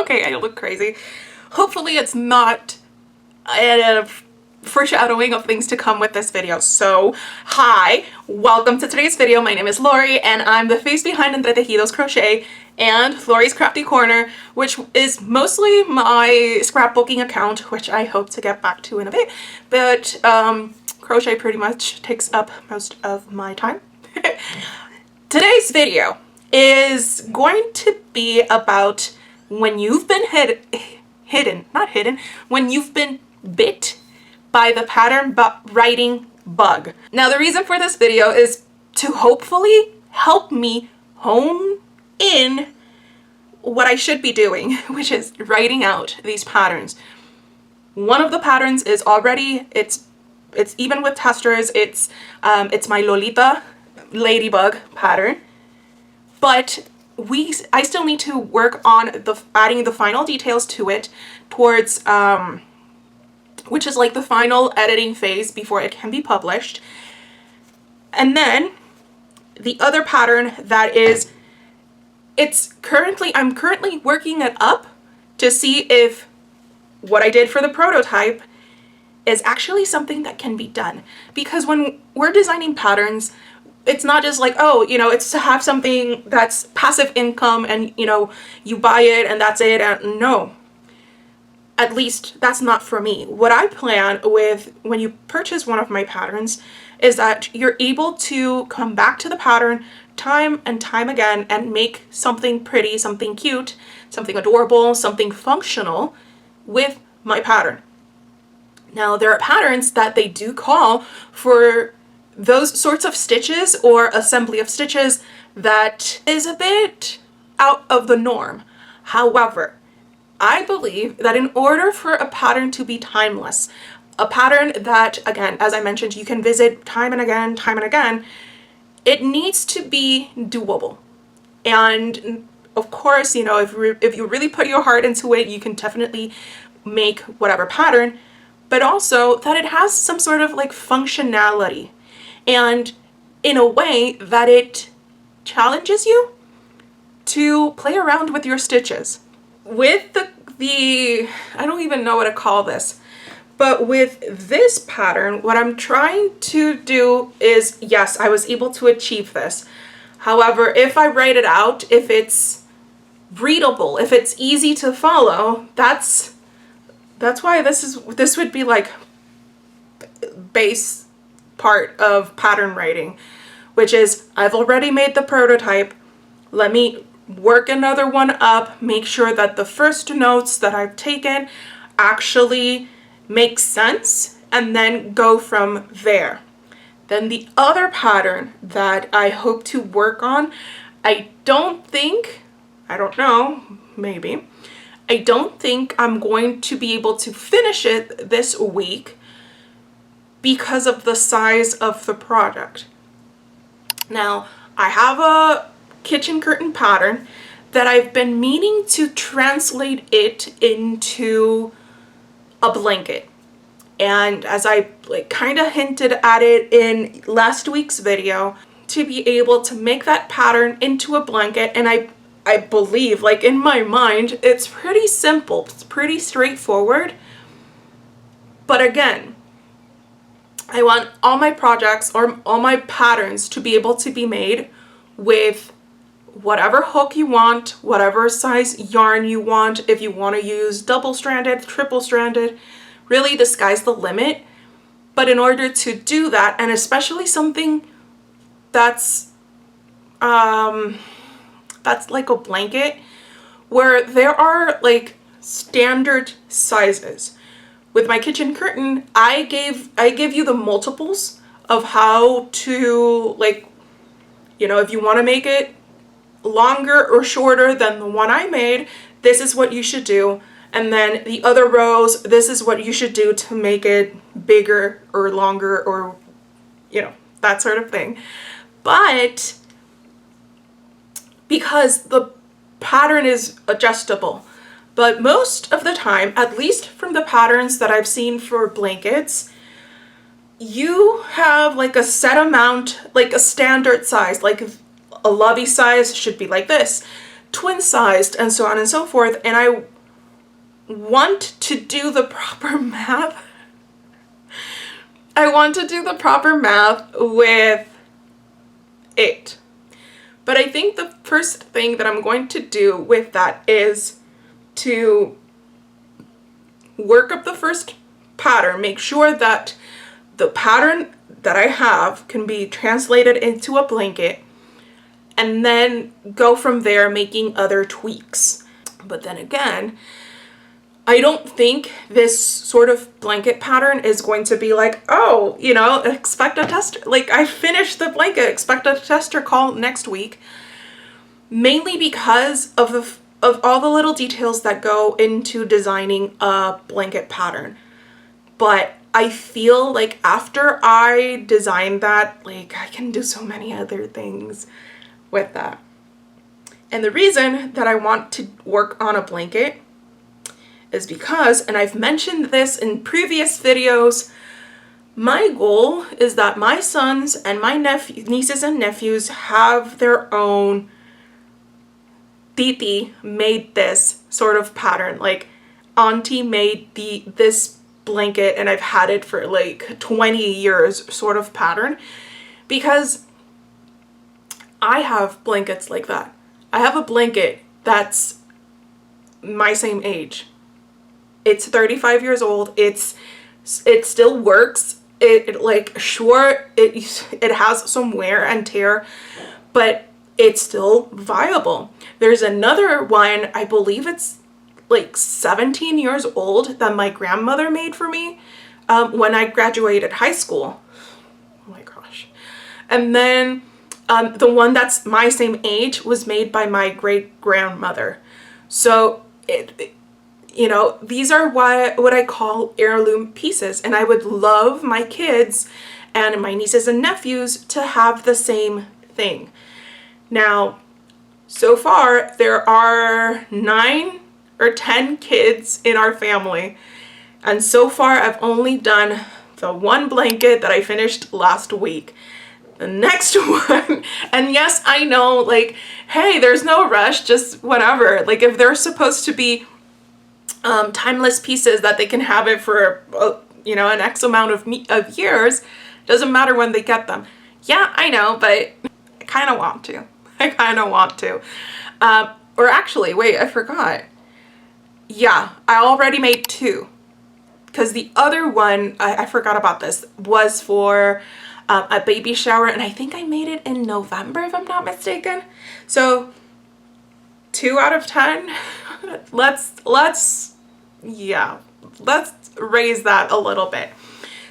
Okay, I look crazy. Hopefully it's not a foreshadowing of things to come with this video. So, hi, welcome to today's video. My name is Lori and I'm the face behind Entre Tejidos Crochet and Lori's Crafty Corner, which is mostly my scrapbooking account, which I hope to get back to in a bit. But crochet pretty much takes up most of my time. Today's video is going to be about when you've been when you've been bit by the pattern writing bug. Now, the reason for this video is to hopefully help me hone in what I should be doing, which is writing out these patterns. One of the patterns is already, it's even with testers, it's my Lolita ladybug pattern, but I still need to work on adding the final details to it towards which is like the final editing phase before it can be published. And then the other pattern that is, I'm currently working it up to see if what I did for the prototype is actually something that can be done. Because when we're designing patterns, it's not just like, oh, you know, it's to have something that's passive income and, you know, you buy it and that's it. And no, at least that's not for me. What I plan with when you purchase one of my patterns is that you're able to come back to the pattern time and time again and make something pretty, something cute, something adorable, something functional with my pattern. Now, there are patterns that they do call for those sorts of stitches or assembly of stitches that is a bit out of the norm. However, I believe that in order for a pattern to be timeless, a pattern that, again, as I mentioned, you can visit time and again, it needs to be doable. And of course, you know, if you really put your heart into it, you can definitely make whatever pattern, but also that it has some sort of like functionality and in a way that it challenges you to play around with your stitches. With the I don't even know what to call this, but with this pattern, what I'm trying to do is, yes, I was able to achieve this. However, if I write it out, if it's readable, if it's easy to follow, that's why this would be like base part of pattern writing, which is I've already made the prototype. Let me work another one up, make sure that the first notes that I've taken actually make sense, and then go from there. Then the other pattern that I hope to work on, I don't think I'm going to be able to finish it this week because of the size of the project. Now, I have a kitchen curtain pattern that I've been meaning to translate it into a blanket. And as I kind of hinted at it in last week's video, to be able to make that pattern into a blanket, and I believe, like in my mind, it's pretty simple, it's pretty straightforward. But again, I want all my projects or all my patterns to be able to be made with whatever hook you want, whatever size yarn you want. If you want to use double-stranded, triple-stranded, really the sky's the limit. But in order to do that, and especially something that's like a blanket, where there are like standard sizes. With my kitchen curtain, I give you the multiples of how to, like, you know, if you want to make it longer or shorter than the one I made, this is what you should do. And then the other rows, this is what you should do to make it bigger or longer, or, you know, that sort of thing. But because the pattern is adjustable, but most of the time, at least from the patterns that I've seen for blankets, you have like a set amount, like a standard size, like a lovey size should be like this. twin sized and so on and so forth, and I want to do the proper math. I want to do the proper math with it. But I think the first thing that I'm going to do with that is to work up the first pattern, make sure that the pattern that I have can be translated into a blanket, and then go from there making other tweaks. But then again, I don't think this sort of blanket pattern is going to be like, oh, you know, expect a tester. Like, I finished the blanket, expect a tester call next week. Mainly because of all the little details that go into designing a blanket pattern. But I feel like after I design that, like, I can do so many other things with that. And the reason that I want to work on a blanket is because, and I've mentioned this in previous videos, my goal is that my sons and my nieces and nephews have their own titi made this sort of pattern. Like, auntie made this blanket and I've had it for like 20 years sort of pattern, because I have blankets like that. I have a blanket that's my same age. It's 35 years old. It still works. It like, sure, it has some wear and tear, but it's still viable. There's another one, I believe it's like 17 years old, that my grandmother made for me when I graduated high school. Oh my gosh. And then the one that's my same age was made by my great grandmother. So you know, these are what I call heirloom pieces, and I would love my kids and my nieces and nephews to have the same thing. Now, so far there are 9 or 10 kids in our family, and so far I've only done the one blanket that I finished last week. The next one, and yes, I know, like, hey, there's no rush, just whatever. Like, if they're supposed to be timeless pieces that they can have it for, you know, an X amount of years, doesn't matter when they get them. Yeah, I know, but I kind of want to. I kind of want to. Or actually, wait, I forgot. Yeah, I already made 2. Because the other one, I forgot about this, was for a baby shower, and I think I made it in November, if I'm not mistaken. So 2 out of 10. let's raise that a little bit.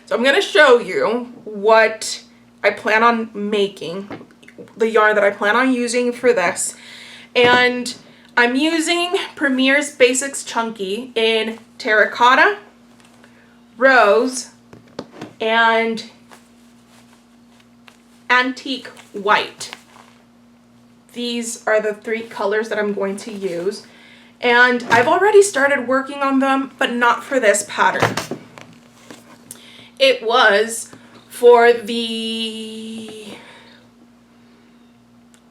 So I'm going to show you what I plan on making, the yarn that I plan on using for this. And I'm using Premier's Basics Chunky in terracotta, rose, and antique white. These are the 3 colors that I'm going to use. And I've already started working on them, but not for this pattern. It was for the,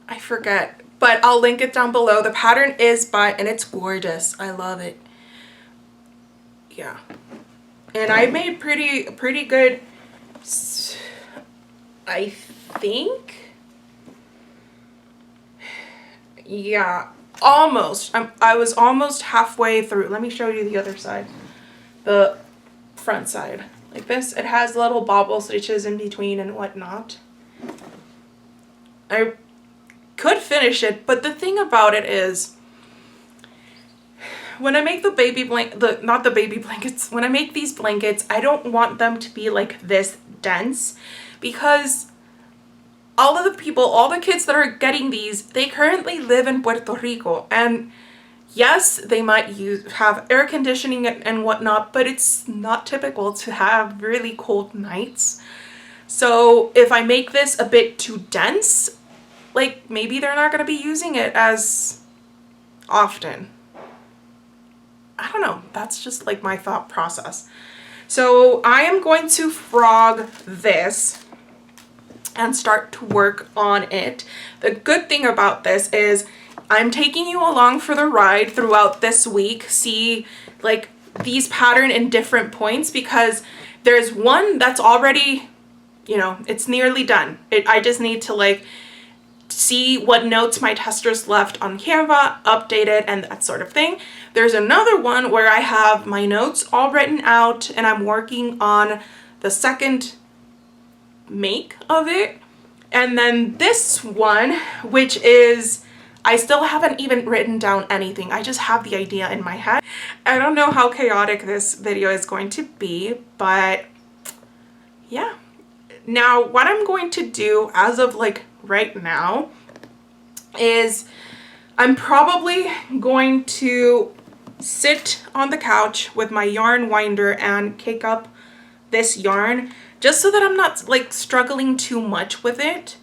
I forget, but I'll link it down below. The pattern is by, and it's gorgeous. I love it. Yeah. And I made pretty good, I think. Yeah, almost. I was almost halfway through. Let me show you the other side. The front side. Like this, it has little bobble stitches in between and whatnot. I could finish it, but the thing about it is, when I make the baby not the baby blankets, when I make these blankets, I don't want them to be like this dense, because all of the people, all the kids that are getting these, they currently live in Puerto Rico, and yes, they might have air conditioning and whatnot, but it's not typical to have really cold nights. So if I make this a bit too dense, like, maybe they're not going to be using it as often. I don't know. That's just like my thought process. So I am going to frog this and start to work on it. The good thing about this is I'm taking you along for the ride throughout this week. See like these pattern in different points, because there's one that's already, you know, it's nearly done. I just need to like see what notes my testers left on Canva, update it, and that sort of thing. There's another one where I have my notes all written out and I'm working on the second make of it. And then this one, which is, I still haven't even written down anything. I just have the idea in my head. I don't know how chaotic this video is going to be, but yeah. Now, what I'm going to do as of like right now is I'm probably going to sit on the couch with my yarn winder and cake up this yarn, just so that I'm not like struggling too much with it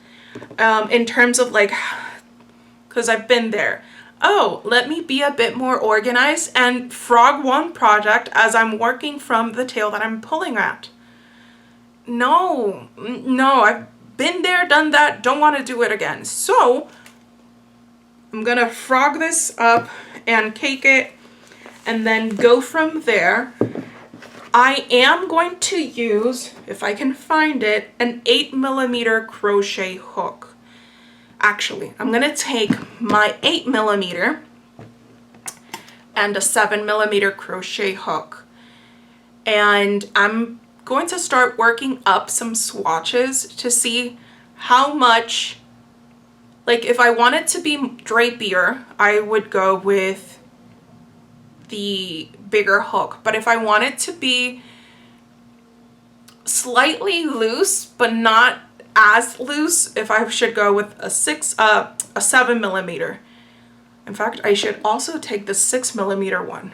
in terms of like, because I've been there. Oh, let me be a bit more organized and frog one project as I'm working from the tail that I'm pulling at. No, I've been there, done that, don't want to do it again. So I'm gonna frog this up and cake it and then go from there. I am going to use, if I can find it, an 8mm crochet hook. Actually, I'm gonna take my 8mm and a 7mm crochet hook, and I'm going to start working up some swatches to see how much, like if I want it to be drapier, I would go with the bigger hook, but if I want it to be slightly loose but not as loose, if I should go with a 7mm. In fact, I should also take the 6mm one.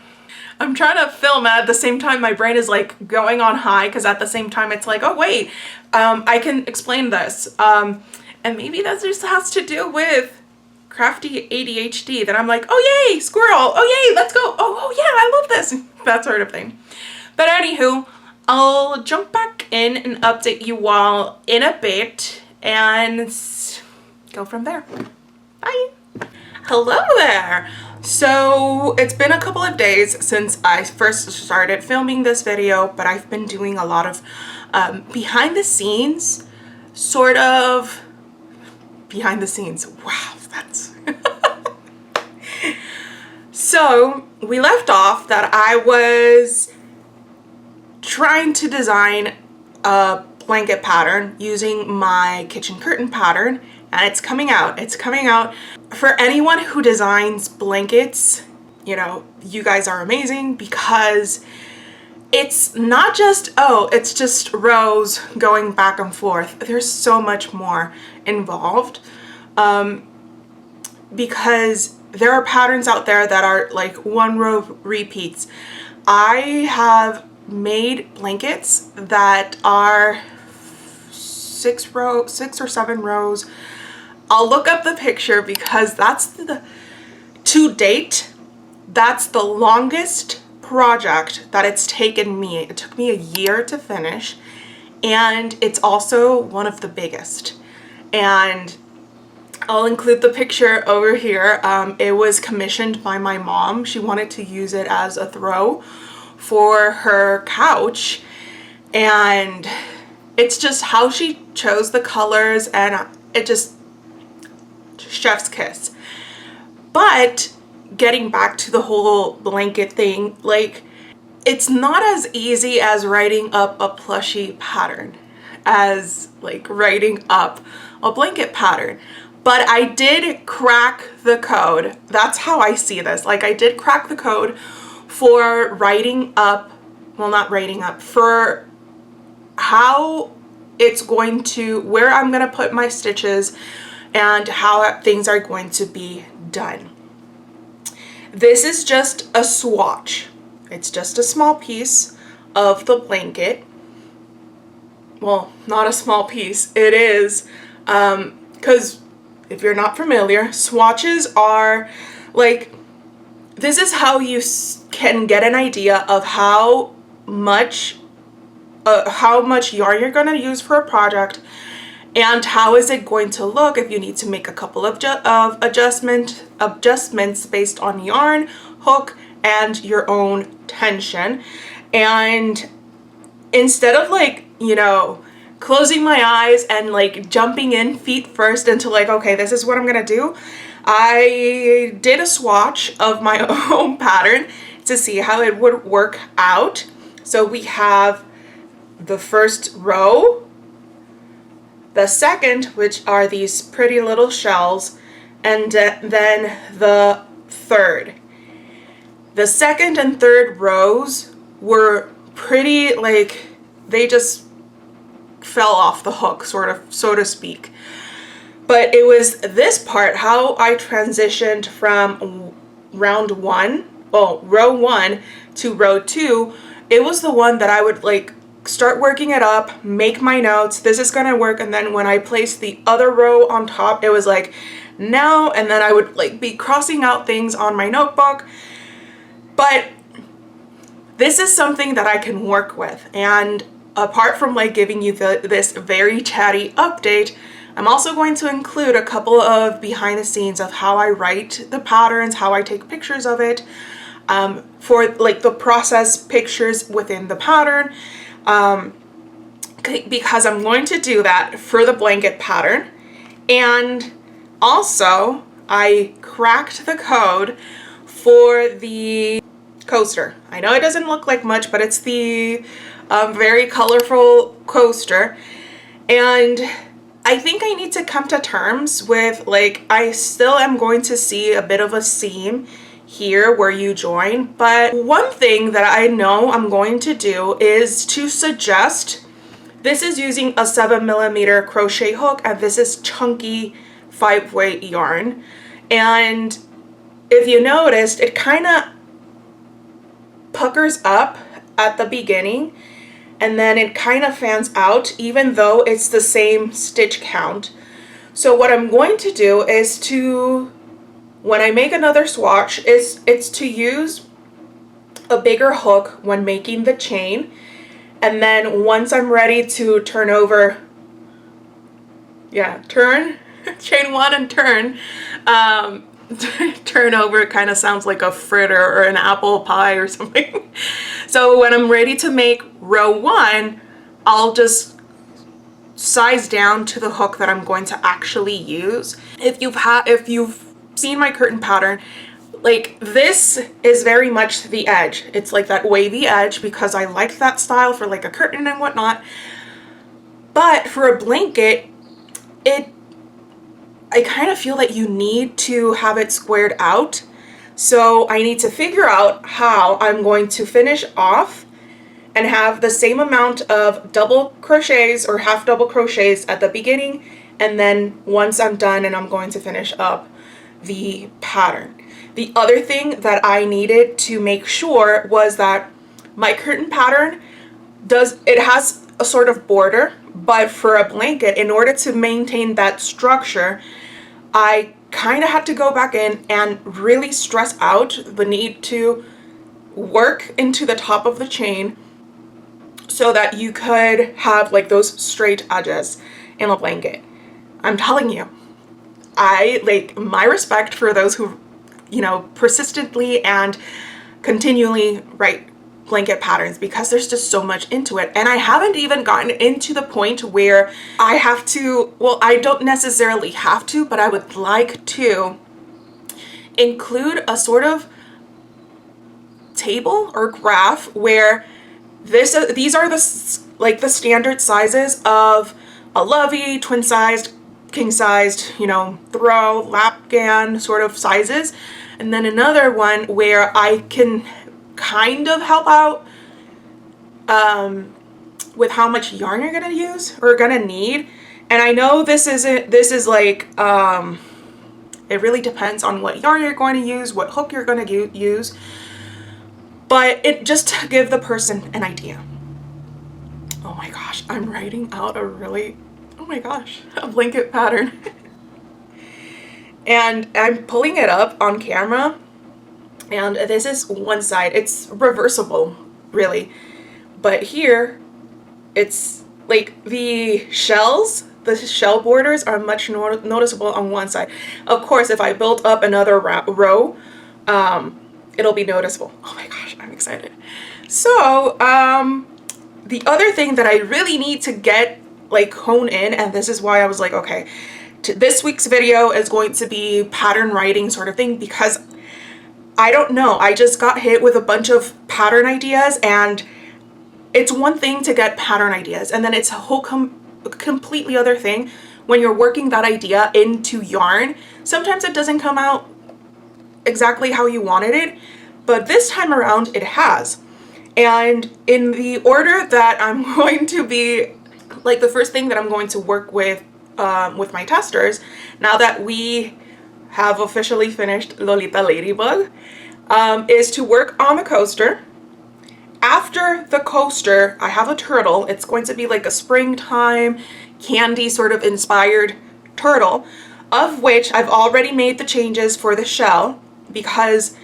I'm trying to film at the same time my brain is like going on high, because at the same time it's like, oh wait, I can explain this. And maybe that just has to do with Crafty ADHD, that I'm like, oh yay, squirrel, oh yay, let's go, oh yeah, I love this, that sort of thing. But anywho, I'll jump back in and update you all in a bit and go from there. Bye. Hello there. So it's been a couple of days since I first started filming this video, but I've been doing a lot of behind the scenes, sort of behind the scenes. Wow, that's so we left off that I was trying to design a blanket pattern using my kitchen curtain pattern, and it's coming out. It's coming out. For anyone who designs blankets, you know, you guys are amazing, because it's not just, oh, it's just rows going back and forth. There's so much more involved, because there are patterns out there that are like one row repeats. I have made blankets that are 6 or 7 rows. I'll look up the picture, because that's to date, that's the longest project that it's taken me. It took me a year to finish, and it's also one of the biggest. And I'll include the picture over here. It was commissioned by my mom. She wanted to use it as a throw for her couch, and it's just how she chose the colors, and it just chef's kiss. But getting back to the whole blanket thing, like, it's not as easy as writing up a plushie pattern as like writing up a blanket pattern. But I did crack the code. That's how I see this. Like, I did crack the code for writing up, well, not writing up, for how it's going to, where I'm going to put my stitches and how things are going to be done. This is just a swatch. It's just a small piece of the blanket. Well, not a small piece. It is, because if you're not familiar, swatches are like, this is how you can get an idea of how much yarn you're going to use for a project, and how is it going to look if you need to make a couple of adjustments based on yarn, hook, and your own tension. And instead of like, you know, closing my eyes and like jumping in feet first into like, okay, this is what I'm gonna do, I did a swatch of my own pattern to see how it would work out. So we have the first row, the second, which are these pretty little shells, and then the third. The second and third rows were pretty, like, they just fell off the hook, sort of, so to speak. But it was this part, how I transitioned from row one to row two. It was the one that I would like start working it up, make my notes, this is gonna work, and then when I placed the other row on top, it was like, no, and then I would like be crossing out things on my notebook. But this is something that I can work with, and apart from like giving you this very chatty update, I'm also going to include a couple of behind the scenes of how I write the patterns, how I take pictures of it, for like the process pictures within the pattern, because I'm going to do that for the blanket pattern. And also I cracked the code for the coaster. I know it doesn't look like much, but it's the very colorful coaster. And I think I need to come to terms with, like, I still am going to see a bit of a seam here where you join, but one thing that I know I'm going to do is to suggest, this is using a 7mm crochet hook, and this is chunky 5-weight yarn. And if you noticed, it kind of puckers up at the beginning and then it kind of fans out, even though it's the same stitch count. So what I'm going to do is to, when I make another swatch, it's to use a bigger hook when making the chain, and then once I'm ready to turn over, chain one and turn, turn over kind of sounds like a fritter or an apple pie or something. So when I'm ready to make row one, I'll just size down to the hook that I'm going to actually use. If you've seen my curtain pattern, like, this is very much the edge. It's like that wavy edge because I like that style for like a curtain and whatnot. But for a blanket, I kind of feel that you need to have it squared out. So I need to figure out how I'm going to finish off and have the same amount of double crochets or half double crochets at the beginning, and then once I'm done and I'm going to finish up the pattern. The other thing that I needed to make sure was that my curtain pattern has a sort of border, but for a blanket, in order to maintain that structure, I kind of had to go back in and really stress out the need to work into the top of the chain so that you could have like those straight edges in a blanket. I'm telling you, my respect for those who, you know, persistently and continually write blanket patterns, because there's just so much into it. And I haven't even gotten into the point where I have to, well, I don't necessarily have to, but I would like to include a sort of table or graph where these are the standard sizes of a lovey, twin sized, king sized, you know, throw, lapgan sort of sizes, and then another one where I can kind of help out with how much yarn you're gonna use or gonna need. And I know this is like it really depends on what yarn you're going to use, what hook you're going to use, but it just to give the person an idea. Oh my gosh, I'm writing out a blanket pattern. And I'm pulling it up on camera, and this is one side. It's reversible, really. But here, it's like the shells, the shell borders are much noticeable on one side. Of course, if I build up another row, it'll be noticeable. Oh my gosh, I'm excited. So the other thing that I really need to get like hone in, and this is why I was like, okay, this week's video is going to be pattern writing sort of thing, because I don't know, I just got hit with a bunch of pattern ideas, and it's one thing to get pattern ideas, and then it's a whole completely other thing when you're working that idea into yarn. Sometimes it doesn't come out exactly how you wanted it, but this time around it has. And in the order that I'm going to be, like the first thing that I'm going to work with my testers, now that we have officially finished Lolita Ladybug, is to work on the coaster. After the coaster, I have a turtle. It's going to be like a springtime candy sort of inspired turtle, of which I've already made the changes for the shell, because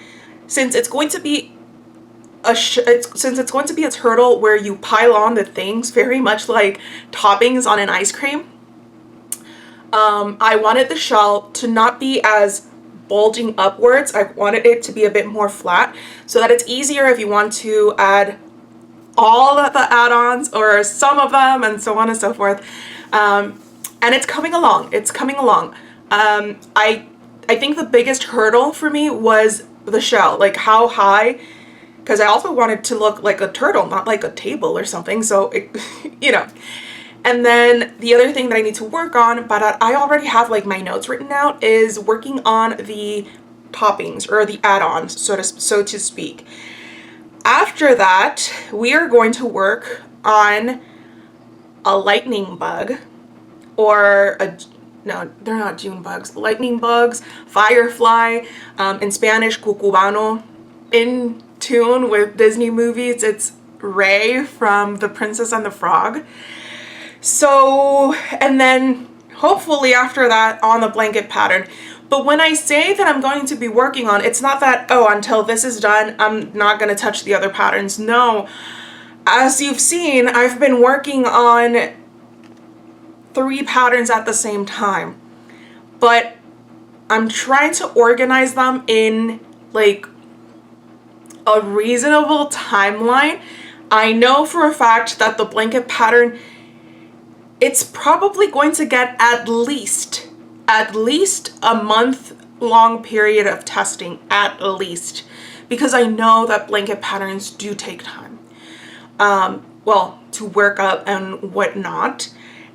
since it's going to be a turtle where you pile on the things very much like toppings on an ice cream, I wanted the shell to not be as bulging upwards. I wanted it to be a bit more flat so that it's easier if you want to add all of the add-ons or some of them and so on and so forth. And it's coming along. It's coming along. I think the biggest hurdle for me was the shell, like how high, because I also wanted to look like a turtle, not like a table or something. So, you know. And then the other thing that I need to work on, but I already have like my notes written out, is working on the toppings or the add-ons, so to speak. After that, we are going to work on a lightning bug, or no, they're not June bugs, lightning bugs, firefly, in Spanish, cucubano. In tune with Disney movies, it's Ray from The Princess and the Frog. So, and then hopefully after that on the blanket pattern. But when I say that I'm going to be working on, it's not that, oh, until this is done, I'm not going to touch the other patterns. No, as you've seen, I've been working on 3 patterns at the same time, but I'm trying to organize them in like a reasonable timeline. I know for a fact that the blanket pattern, it's probably going to get at least a month-long period of testing, at least, because I know that blanket patterns do take time, well, to work up and whatnot.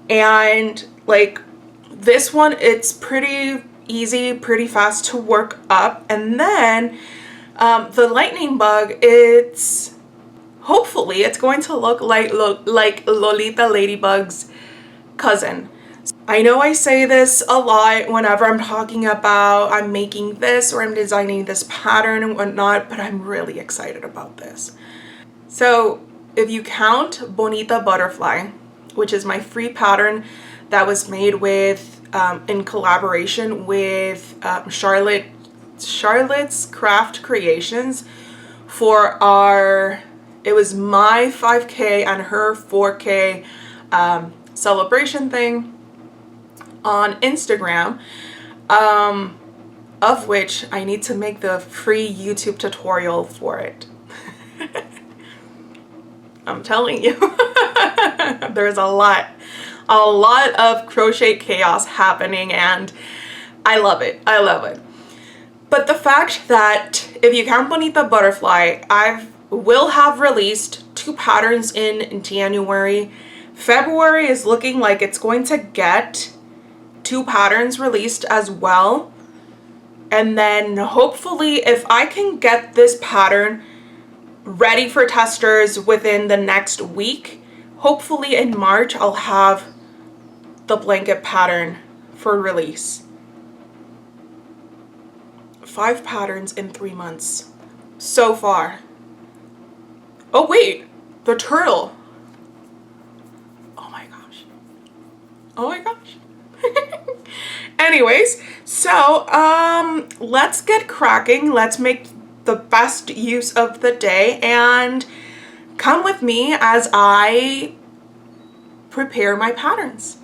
And like this one, it's pretty easy, pretty fast to work up. And then the lightning bug, hopefully it's going to look like Lolita Ladybug's cousin. I know I say this a lot whenever I'm talking about I'm making this or I'm designing this pattern and whatnot, but I'm really excited about this. So if you count Bonita Butterfly, which is my free pattern that was made with in collaboration with Charlotte's Craft Creations for it was my 5K and her 4K celebration thing on Instagram, of which I need to make the free YouTube tutorial for it. I'm telling you, there's a lot of crochet chaos happening, and I love it. I love it. But the fact that if you count Bonita Butterfly, will have released 2 patterns in January. February is looking like it's going to get 2 patterns released as well. And then hopefully if I can get this pattern ready for testers within the next week, hopefully in March I'll have the blanket pattern for release. 5 patterns in 3 months so far. Oh wait, the turtle. Oh my gosh. Oh my gosh. Anyways, so let's get cracking. Let's make the best use of the day and come with me as I prepare my patterns.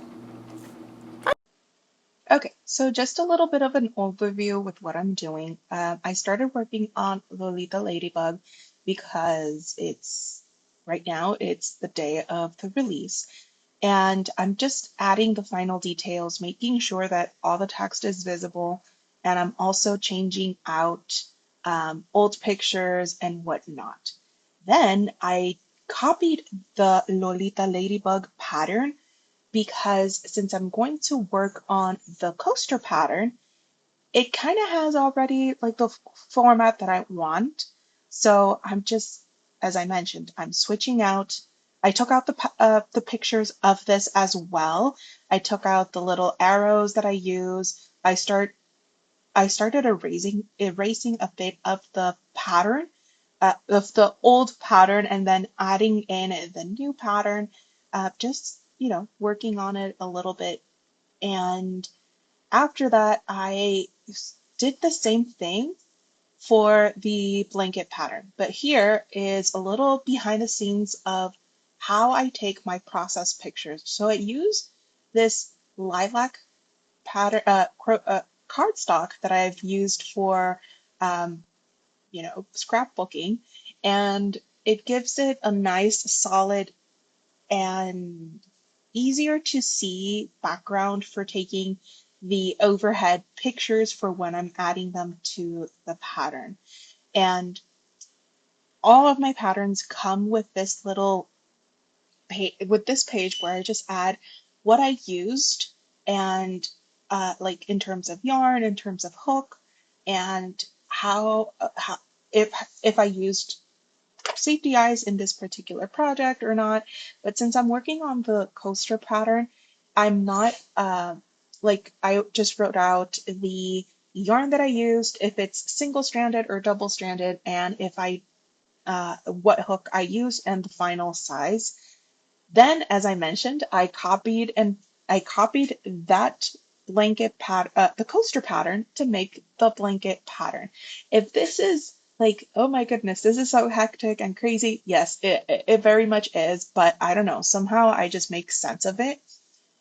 Okay, so just a little bit of an overview with what I'm doing. I started working on Lolita Ladybug because it's right now it's the day of the release, and I'm just adding the final details, making sure that all the text is visible, and I'm also changing out old pictures and whatnot. Then I copied the Lolita Ladybug pattern because since I'm going to work on the coaster pattern, it kind of has already like the format that I want. So I'm just, as I mentioned, I'm switching out. I took out the pictures of this as well. I took out the little arrows that I use. I started erasing a bit of the pattern, of the old pattern, and then adding in the new pattern. Just working on it a little bit, and after that, I did the same thing for the blanket pattern. But here is a little behind the scenes of how I take my process pictures. So I use this lilac pattern, cardstock that I've used for, um, scrapbooking, and it gives it a nice solid and easier to see background for taking the overhead pictures for when I'm adding them to the pattern. And all of my patterns come with this little with this page where I just add what I used and like in terms of yarn, in terms of hook, and how if I used safety eyes in this particular project or not. But since I'm working on the coaster pattern, I'm not like I just wrote out the yarn that I used, if it's single stranded or double stranded, and if I what hook I used and the final size. Then, as I mentioned, I copied that the coaster pattern to make the blanket pattern. If this is like, oh my goodness, this is so hectic and crazy, yes, it very much is, but I don't know, somehow I just make sense of it.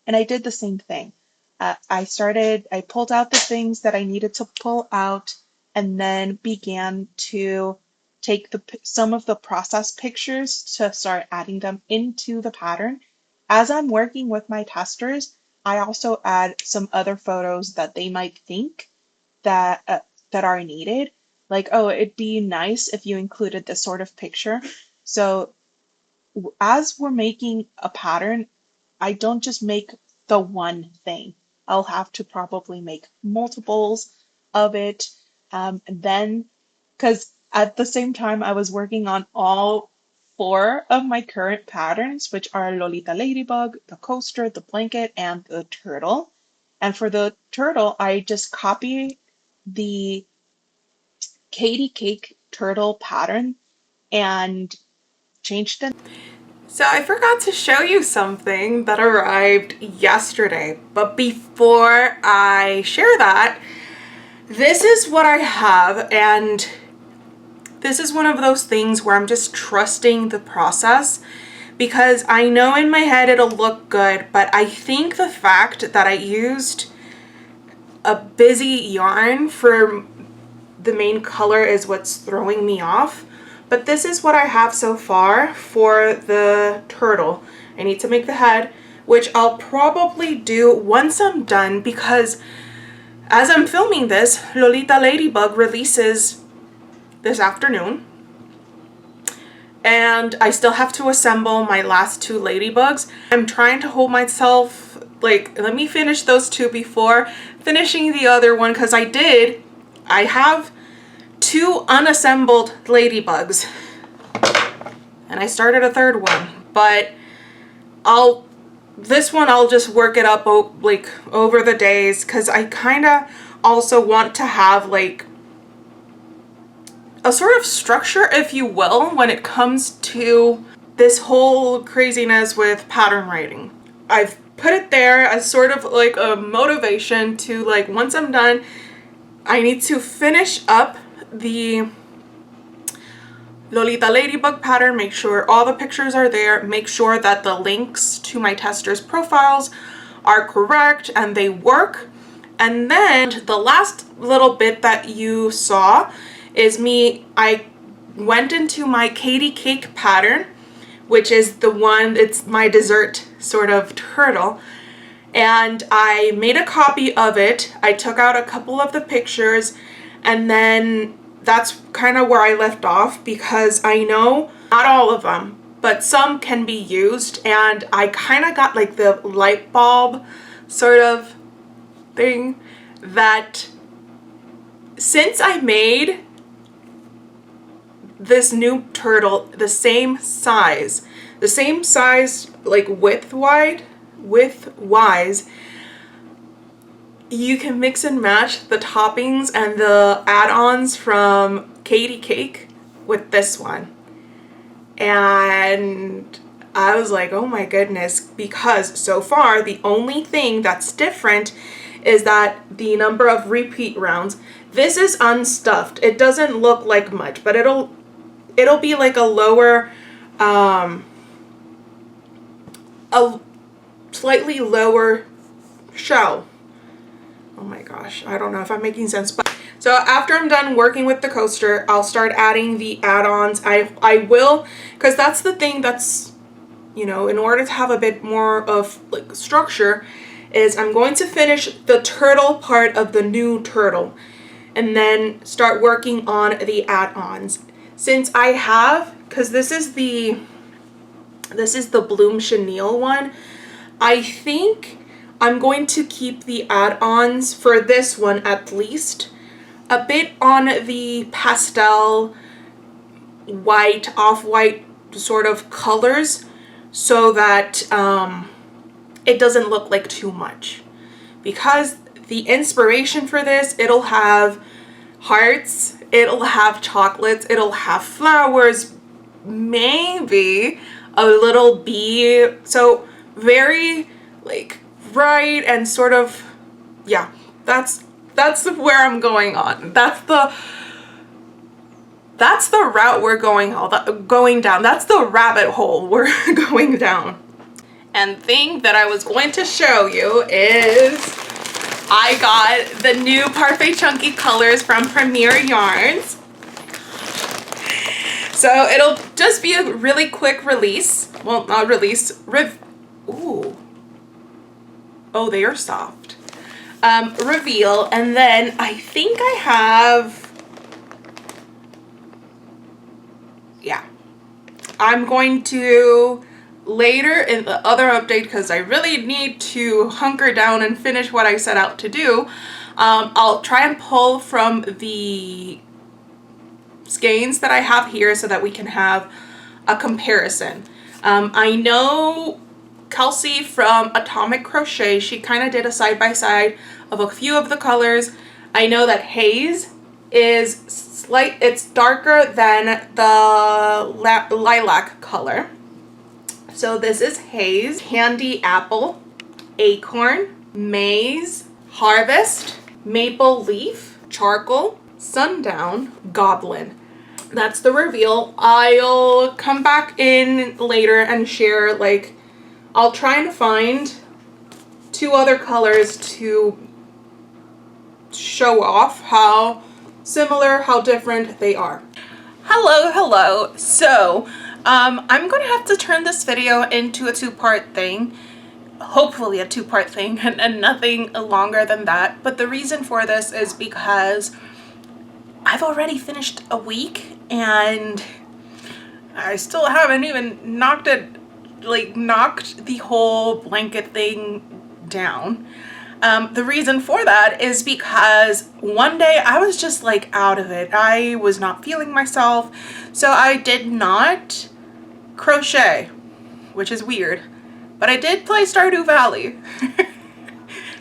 And I did the same thing. I pulled out the things that I needed to pull out and then began to take some of the process pictures to start adding them into the pattern. As I'm working with my testers, I also add some other photos that they might think that are needed. Like, oh, it'd be nice if you included this sort of picture. So as we're making a pattern, I don't just make the one thing. I'll have to probably make multiples of it. And then, because at the same time, I was working on all four of my current patterns, which are Lolita Ladybug, the coaster, the blanket, and the turtle. And for the turtle, I just copy the Katie Cake turtle pattern and changed the. So I forgot to show you something that arrived yesterday, but before I share that, this is what I have, and this is one of those things where I'm just trusting the process because I know in my head it'll look good, but I think the fact that I used a busy yarn for the main color is what's throwing me off. But this is what I have so far for the turtle. I need to make the head, which I'll probably do once I'm done because as I'm filming this, Lolita Ladybug releases this afternoon. And I still have to assemble my last two ladybugs. I'm trying to hold myself, like, let me finish those two before finishing the other one because I have two unassembled ladybugs. And I started a third one, but this one I'll just work it up like over the days because I kind of also want to have like a sort of structure, if you will, when it comes to this whole craziness with pattern writing. I've put it there as sort of like a motivation to, like, once I'm done, I need to finish up the Lolita Ladybug pattern, make sure all the pictures are there, make sure that the links to my testers' profiles are correct and they work, And then the last little bit that you saw is I went into my Katie cake pattern, which is the one, it's my dessert sort of turtle, and I made a copy of it. I took out a couple of the pictures, and then that's kind of where I left off, because I know not all of them, but some can be used, and I kind of got like the light bulb sort of thing that since I made this new turtle the same size like width-wise, you can mix and match the toppings and the add-ons from Katie Cake with this one. And I was like, oh my goodness, because so far the only thing that's different is that the number of repeat rounds. This is unstuffed. It doesn't look like much, but it'll be like a lower, a slightly lower shell. Oh my gosh, I don't know if I'm making sense, but so after I'm done working with the coaster, I'll start adding the add-ons. I will, because that's the thing that's, you know, in order to have a bit more of like structure, is I'm going to finish the turtle part of the new turtle and then start working on the add-ons. Since I have, because this is the Bloom Chenille one, I think I'm going to keep the add-ons for this one at least a bit on the pastel white, off-white sort of colors, so that it doesn't look like too much. Because the inspiration for this, it'll have hearts, it'll have chocolates, it'll have flowers, maybe a little bee. So very like bright and sort of, yeah, that's where I'm going on. That's the route we're going down. That's the rabbit hole we're going down. And thing that I was going to show you is I got the new Parfait Chunky colors from Premier Yarns. So it'll just be a really quick release. Well, not release, ooh. Oh, they are soft. Reveal, and then I think I have, yeah. I'm going to later in the other update, because I really need to hunker down and finish what I set out to do. I'll try and pull from the skeins that I have here so that we can have a comparison. I know Kelsey from Atomic Crochet, she kind of did a side-by-side of a few of the colors. I know that Haze is it's darker than the lilac color. So this is Haze, Candy Apple, Acorn, Maize, Harvest, Maple Leaf, Charcoal, Sundown, Goblin. That's the reveal. I'll come back in later and share, like, I'll try and find 2 other colors to show off how similar, how different they are. Hello. So, I'm going to have to turn this video into a 2-part thing. Hopefully a 2-part thing and nothing longer than that. But the reason for this is because I've already finished a week and I still haven't even knocked the whole blanket thing down. The reason for that is because one day I was just like out of it. I was not feeling myself, so I did not crochet, which is weird, but I did play Stardew Valley.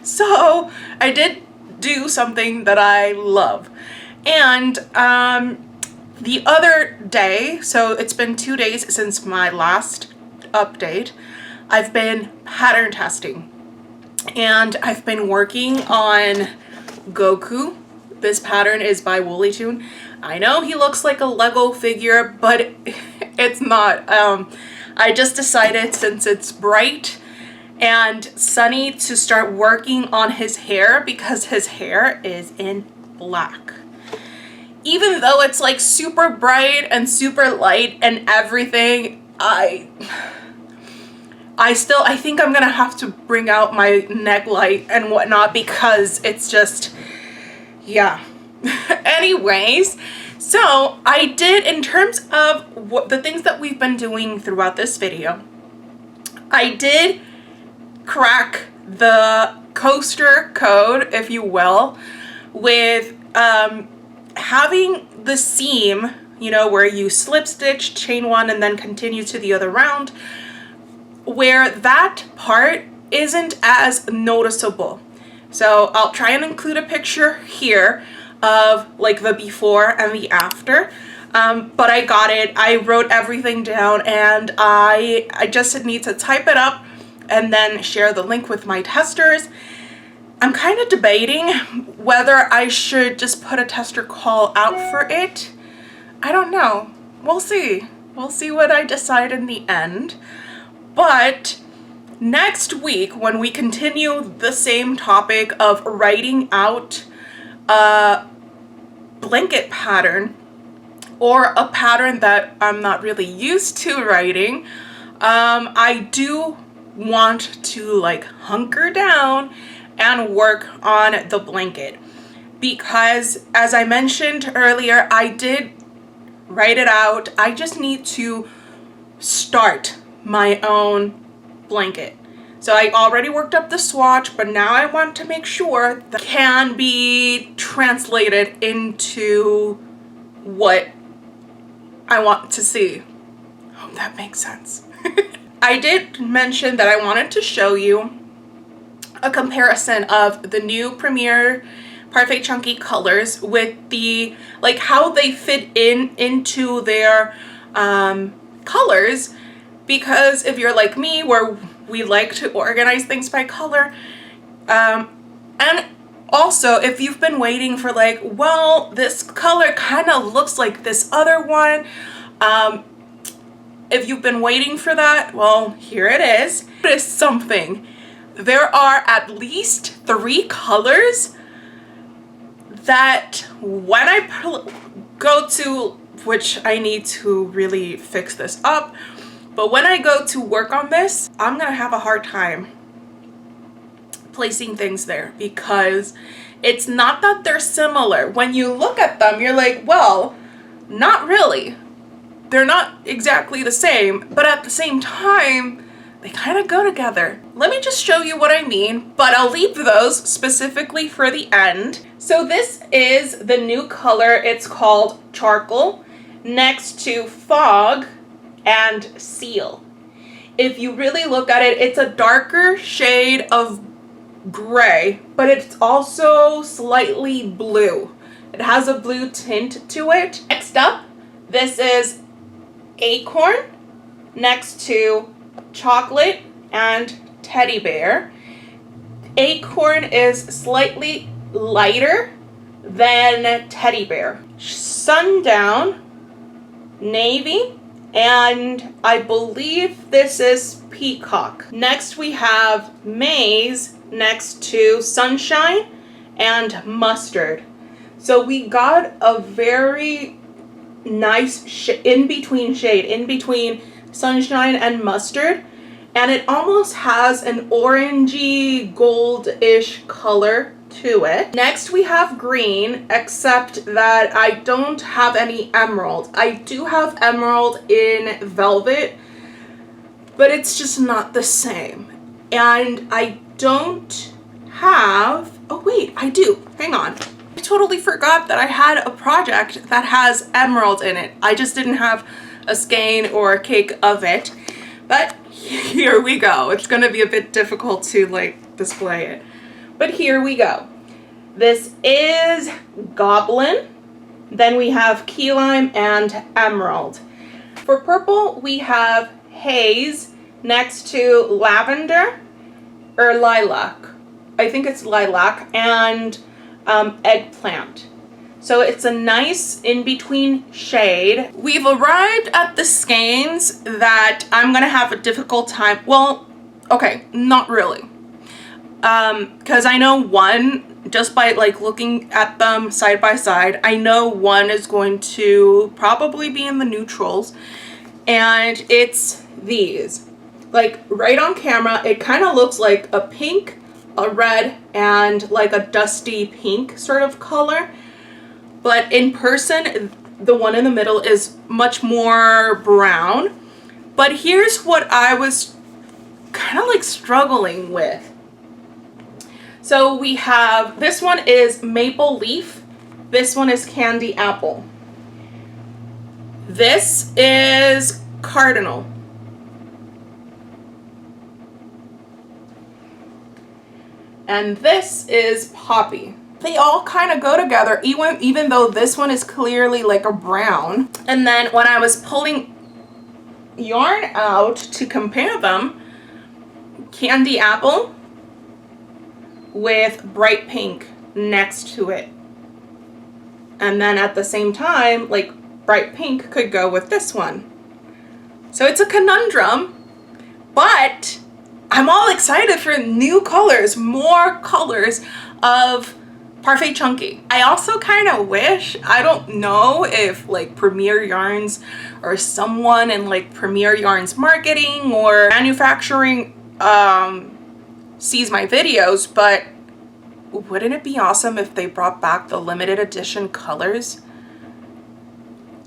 So I did do something that I love. And the other day, so it's been 2 days since my last update, I've been pattern testing. And I've been working on Goku. This pattern is by Woolly Tune. I know he looks like a Lego figure, but it's not. I just decided, since it's bright and Sunny to start working on his hair because his hair is in black. Even though it's like super bright and super light and everything, I think I'm gonna have to bring out my neck light and whatnot because it's just, yeah. Anyways, so I did, in terms of what the things that we've been doing throughout this video, I did crack the coaster code, if you will, with having the seam, you know, where you slip stitch, chain one, and then continue to the other round, where that part isn't as noticeable. So I'll try and include a picture here of like the before and the after. But I got it. I wrote everything down, and I just need to type it up and then share the link with my testers. I'm kind of debating whether I should just put a tester call out for it. I don't know. We'll see. We'll see what I decide in the end. But next week, when we continue the same topic of writing out a blanket pattern, or a pattern that I'm not really used to writing, I do want to like hunker down and work on the blanket, because as I mentioned earlier, I did write it out. I just need to start my own blanket. So I already worked up the swatch, but now I want to make sure that can be translated into what I want to see. Hope that makes sense. I did mention that I wanted to show you a comparison of the new Premier Parfait Chunky colors with the, like, how they fit into their colors, because if you're like me, where we like to organize things by color, and also if you've been waiting for like, well, this color kind of looks like this other one, if you've been waiting for that, well, here it is. It is something. There are at least 3 colors that when I go to, which I need to really fix this up, but when I go to work on this, I'm gonna have a hard time placing things there, because it's not that they're similar. When you look at them, you're like, well, not really. They're not exactly the same, but at the same time, they kind of go together. Let me just show you what I mean, but I'll leave those specifically for the end. So this is the new color. It's called Charcoal, next to Fog and Seal. If you really look at it, it's a darker shade of gray, but it's also slightly blue. It has a blue tint to it. Next up, this is Acorn, next to Chocolate and Teddy Bear. Acorn is slightly lighter than Teddy Bear. Sundown, Navy, and I believe this is Peacock. Next we have Maize, next to Sunshine and Mustard. So we got a very nice in-between shade, in between Sunshine and Mustard, and it almost has an orangey goldish color to it. Next we have Green, except that I don't have any emerald. I do have emerald in Velvet, but it's just not the same. And I don't have, oh wait, I do, hang on. I totally forgot that I had a project that has emerald in it. I just didn't have a skein or a cake of it, but here we go. It's gonna be a bit difficult to like display it, but here we go. This is Goblin, then we have Key Lime and Emerald. For purple, we have Haze, next to Lavender, or Lilac. I think it's Lilac, and Eggplant. So it's a nice in-between shade. We've arrived at the skeins that I'm gonna have a difficult time. Well, Okay, not really. Because I know one, just by like looking at them side by side, I know one is going to probably be in the neutrals, and it's these. Like right on camera, it kind of looks like a pink, a red, and like a dusty pink sort of color. But in person, the one in the middle is much more brown. But here's what I was kind of like struggling with. So we have, this one is maple leaf. This one is candy apple. This is cardinal. And this is poppy. They all kind of go together, even though this one is clearly like a brown. And then when I was pulling yarn out to compare them, candy apple with bright pink next to it. And then at the same time, like bright pink could go with this one. So it's a conundrum, but I'm all excited for new colors, more colors of Parfait Chunky. I also kind of wish, I don't know if like Premier Yarns or someone in like Premier Yarns marketing or manufacturing sees my videos, but wouldn't it be awesome if they brought back the limited edition colors?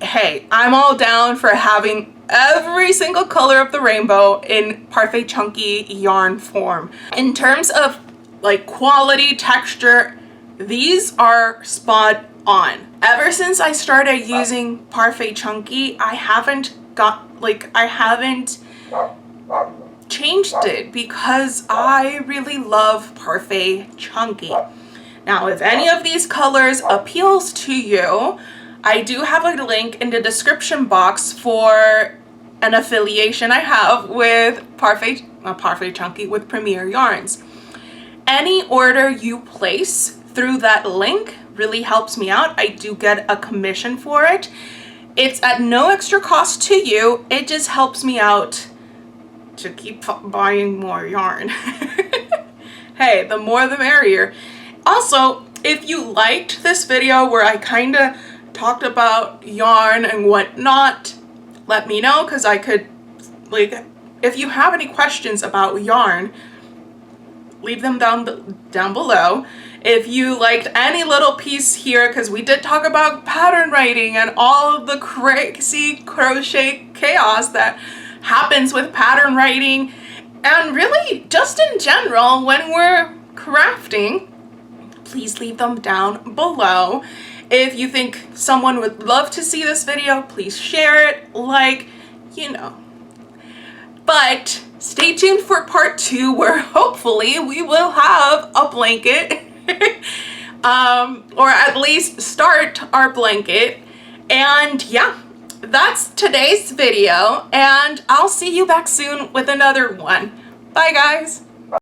Hey, I'm all down for having every single color of the rainbow in Parfait Chunky yarn form. In terms of like quality, texture, these are spot on. Ever since I started using Parfait Chunky, I haven't changed it because I really love Parfait Chunky. Now, if any of these colors appeals to you, I do have a link in the description box for an affiliation I have with Parfait Chunky with Premier Yarns. Any order you place through that link really helps me out. I do get a commission for it. It's at no extra cost to you. It just helps me out to keep buying more yarn. Hey, the more the merrier. Also, if you liked this video where I kind of talked about yarn and whatnot, let me know, because I could, like, if you have any questions about yarn, leave them down below. If you liked any little piece here, because we did talk about pattern writing and all of the crazy crochet chaos that happens with pattern writing, and really just in general when we're crafting, please leave them down below. If you think someone would love to see this video, please share it, like, you know. But stay tuned for part 2, where hopefully we will have a blanket or at least start our blanket. And yeah, that's today's video, and I'll see you back soon with another one. Bye guys.